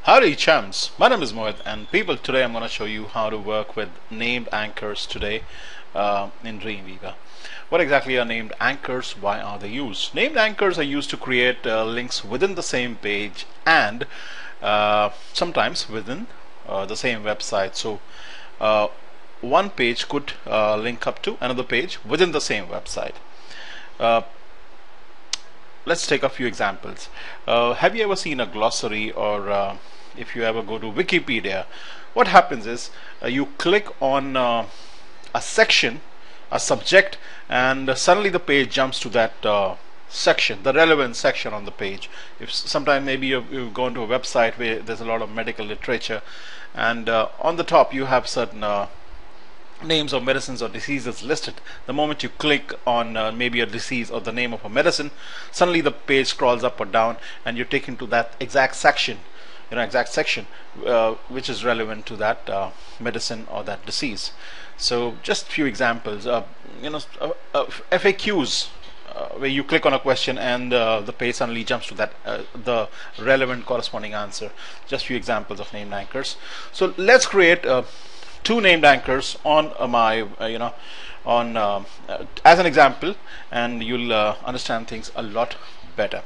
Howdy chums, my name is Mohit, and people, today I'm going to show you how to work with named anchors today in Dreamweaver. What exactly are named anchors? Why are they used? Named anchors are used to create links within the same page and sometimes within the same website. So one page could link up to another page within the same website. Let's take a few examples. Have you ever seen a glossary, or if you ever go to Wikipedia, what happens is you click on a section, a subject, and suddenly the page jumps to that section, the relevant section on the page. If sometime maybe you've gone to a website where there's a lot of medical literature, and on the top you have certain names of medicines or diseases listed. The moment you click on maybe a disease or the name of a medicine, suddenly the page scrolls up or down and you're taken to that exact section, which is relevant to that medicine or that disease. So just few examples. FAQs, where you click on a question and the page suddenly jumps to that the relevant corresponding answer. Just few examples of named anchors. So let's create two named anchors on as an example, and you'll understand things a lot better.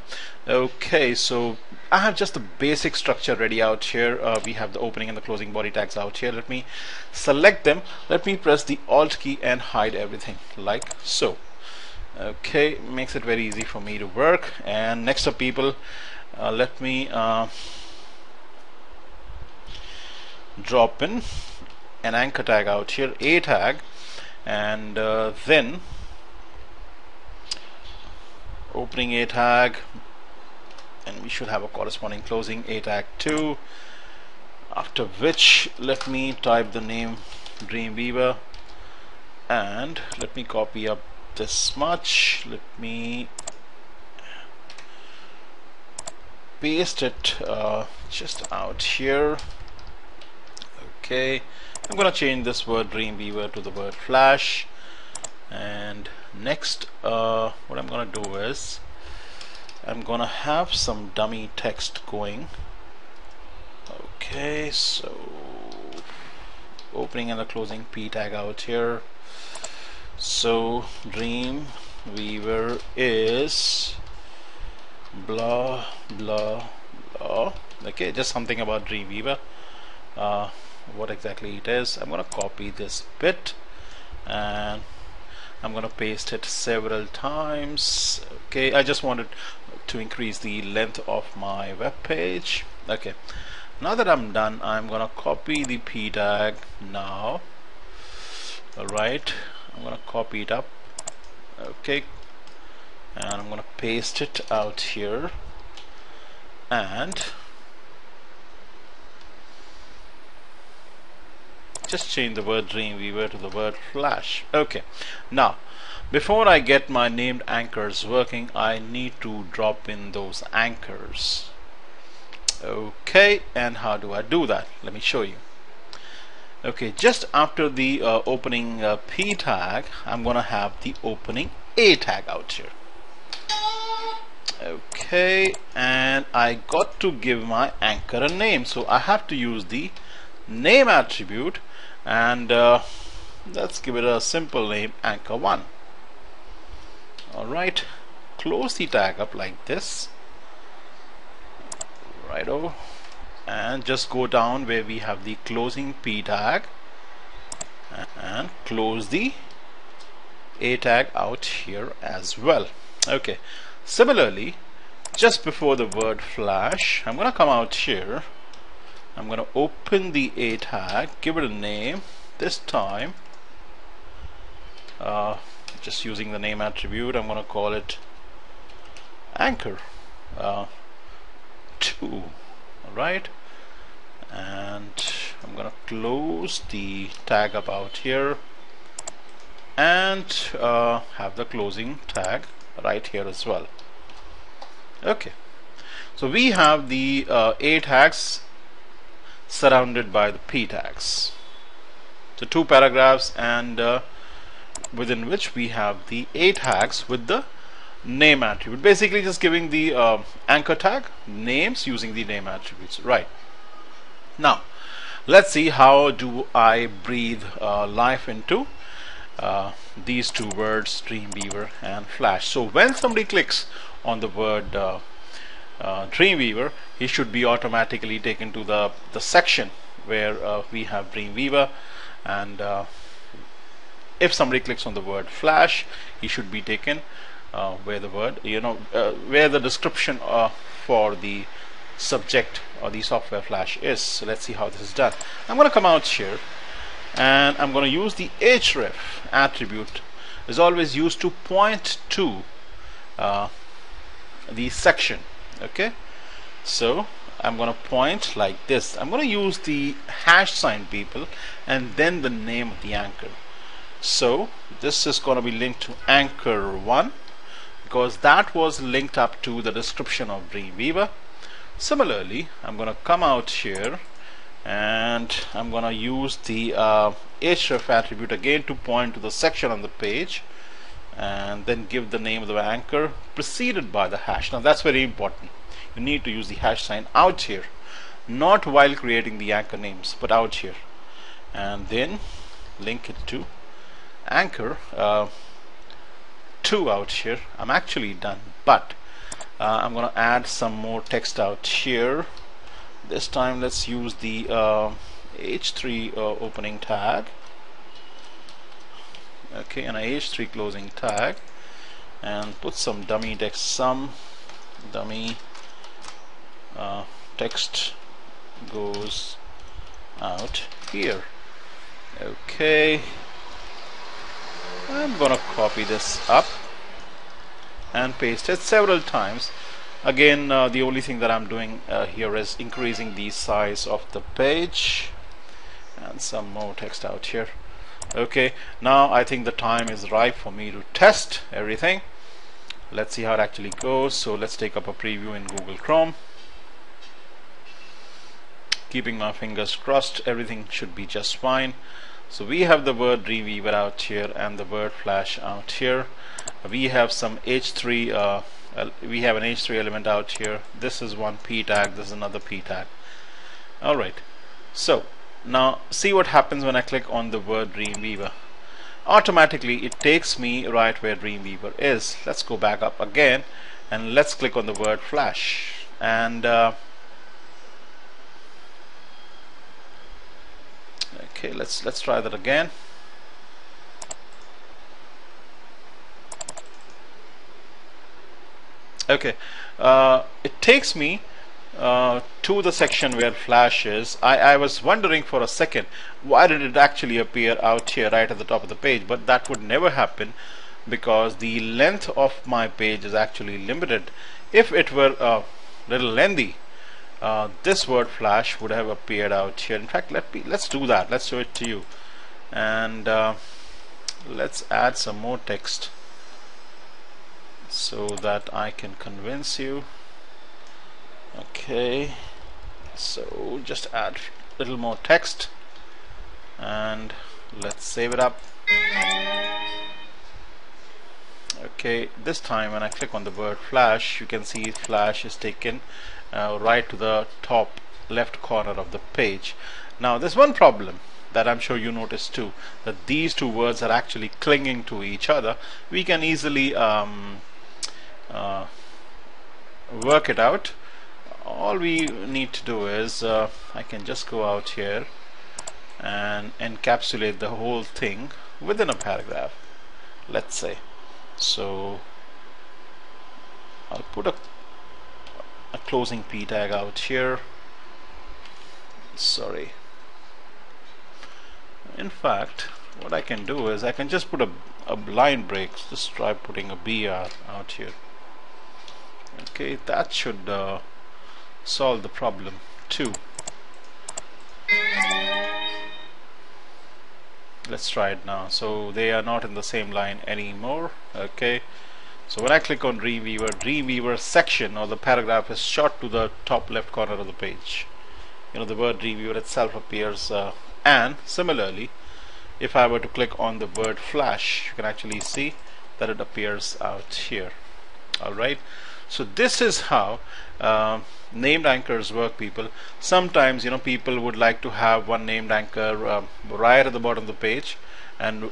Okay, so I have just the basic structure ready out here. We have the opening and the closing body tags out here. Let me select them. Let me press the Alt key and hide everything like so. Okay, makes it very easy for me to work. And next up, people, let me drop in an anchor tag out here, a tag, and then opening a tag, and we should have a corresponding closing a tag too, after which let me type the name Dreamweaver, and let me copy up this much. Let me paste it just out here. Okay, I'm gonna change this word Dreamweaver to the word Flash, and next what I'm gonna do is I'm gonna have some dummy text going. Okay, so opening and the closing P tag out here. So Dreamweaver is blah blah blah. Okay, just something about Dreamweaver. What exactly it is, I'm gonna copy this bit and I'm gonna paste it several times. Okay, I just wanted to increase the length of my web page. Okay, now that I'm done, I'm gonna copy the P tag now. Alright, I'm gonna copy it up. Okay, and I'm gonna paste it out here, and just change the word Dreamweaver to the word Flash. Okay, now before I get my named anchors working, I need to drop in those anchors. Okay, and how do I do that? Let me show you. Okay, just after the opening P tag, I'm gonna have the opening A tag out here. Okay, and I got to give my anchor a name, so I have to use the name attribute, and let's give it a simple name, anchor1. Alright, close the tag up like this, righto, and just go down where we have the closing P tag and close the A tag out here as well. Okay, similarly, just before the word Flash, I'm gonna come out here, I'm gonna open the A tag, give it a name. This time just using the name attribute, I'm gonna call it anchor 2. Alright, and I'm gonna close the tag up out here and have the closing tag right here as well. Okay, so we have the A tags surrounded by the P tags. So two paragraphs, and within which we have the A tags with the name attribute, basically just giving the anchor tag names using the name attributes, right? Now let's see how do I breathe life into these two words, Dreamweaver and Flash. So when somebody clicks on the word Dreamweaver, he should be automatically taken to the section where we have Dreamweaver, and if somebody clicks on the word Flash, he should be taken where the word, where the description for the subject or the software Flash is. So let's see how this is done. I'm going to come out here and I'm going to use the href attribute. Is always used to point to the section. Okay, so I'm going to point like this. I'm going to use the hash sign, people, and then the name of the anchor. So this is going to be linked to anchor 1 because that was linked up to the description of Dreamweaver. Similarly, I'm going to come out here and I'm going to use the href attribute again to point to the section on the page, and then give the name of the anchor preceded by the hash. Now that's very important. You need to use the hash sign out here, not while creating the anchor names, but out here, and then link it to anchor 2 out here. I'm actually done, but I'm going to add some more text out here. This time let's use the h3 opening tag, okay, and a h3 closing tag, and put some dummy text, some dummy text goes out here. Okay, I'm gonna copy this up and paste it several times. Again, the only thing that I'm doing here is increasing the size of the page, and some more text out here. Okay, now I think the time is right for me to test everything. Let's see how it actually goes. So let's take up a preview in Google Chrome. Keeping my fingers crossed, everything should be just fine. So we have the word Dreamweaver out here and the word Flash out here. We have some h3 we have an h3 element out here. This is one p tag, this is another p tag. Alright, so now see what happens when I click on the word Dreamweaver. Automatically it takes me right where Dreamweaver is. Let's go back up again and let's click on the word Flash, and okay, let's try that again. Okay, it takes me to the section where Flash is. I was wondering for a second, why did it actually appear out here right at the top of the page? But that would never happen because the length of my page is actually limited. If it were a little lengthy, this word Flash would have appeared out here. In fact, let's do that. Let's show it to you, and let's add some more text so that I can convince you. Okay, so just add a little more text and let's save it up. Okay, this time when I click on the word Flash, you can see Flash is taken right to the top left corner of the page. Now there's one problem that I'm sure you noticed too, that these two words are actually clinging to each other. We can easily work it out. All we need to do is I can just go out here and encapsulate the whole thing within a paragraph, let's say. So I'll put a closing p tag out here. Sorry, in fact what I can do is I can just put a line break. Just try putting a br out here. Okay, that should solve the problem too. Let's try it now. So they are not in the same line anymore. Okay, so when I click on Dreamweaver section or the paragraph is shot to the top left corner of the page. The word Dreamweaver itself appears, and similarly if I were to click on the word Flash, you can actually see that it appears out here. Alright, So this is how named anchors work, people. Sometimes people would like to have one named anchor right at the bottom of the page, and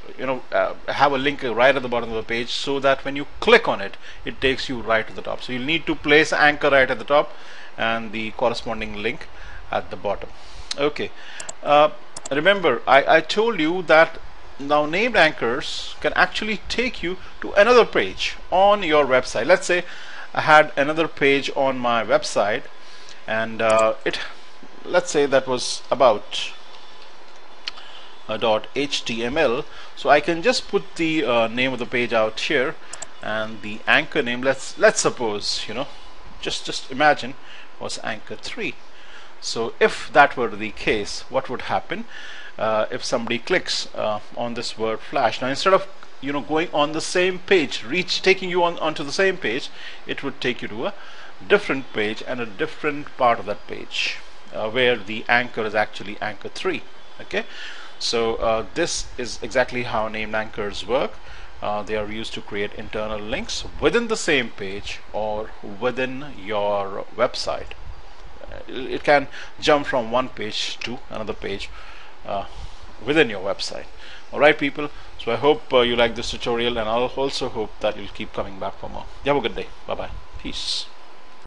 have a link right at the bottom of the page, so that when you click on it, it takes you right to the top. So you'll need to place anchor right at the top and the corresponding link at the bottom. Okay, remember I told you that now named anchors can actually take you to another page on your website. Let's say I had another page on my website, and let's say that was about .html. So I can just put the name of the page out here, and the anchor name, let's suppose, just imagine, was anchor 3. So if that were the case, what would happen if somebody clicks on this word flash? Now instead of going on the same page, taking you onto the same page, it would take you to a different page and a different part of that page where the anchor is actually anchor 3. Okay, so this is exactly how named anchors work. They are used to create internal links within the same page or within your website. It can jump from one page to another page within your website. Alright, people, so I hope you like this tutorial, and I'll also hope that you'll keep coming back for more. You have a good day. Bye bye. Peace.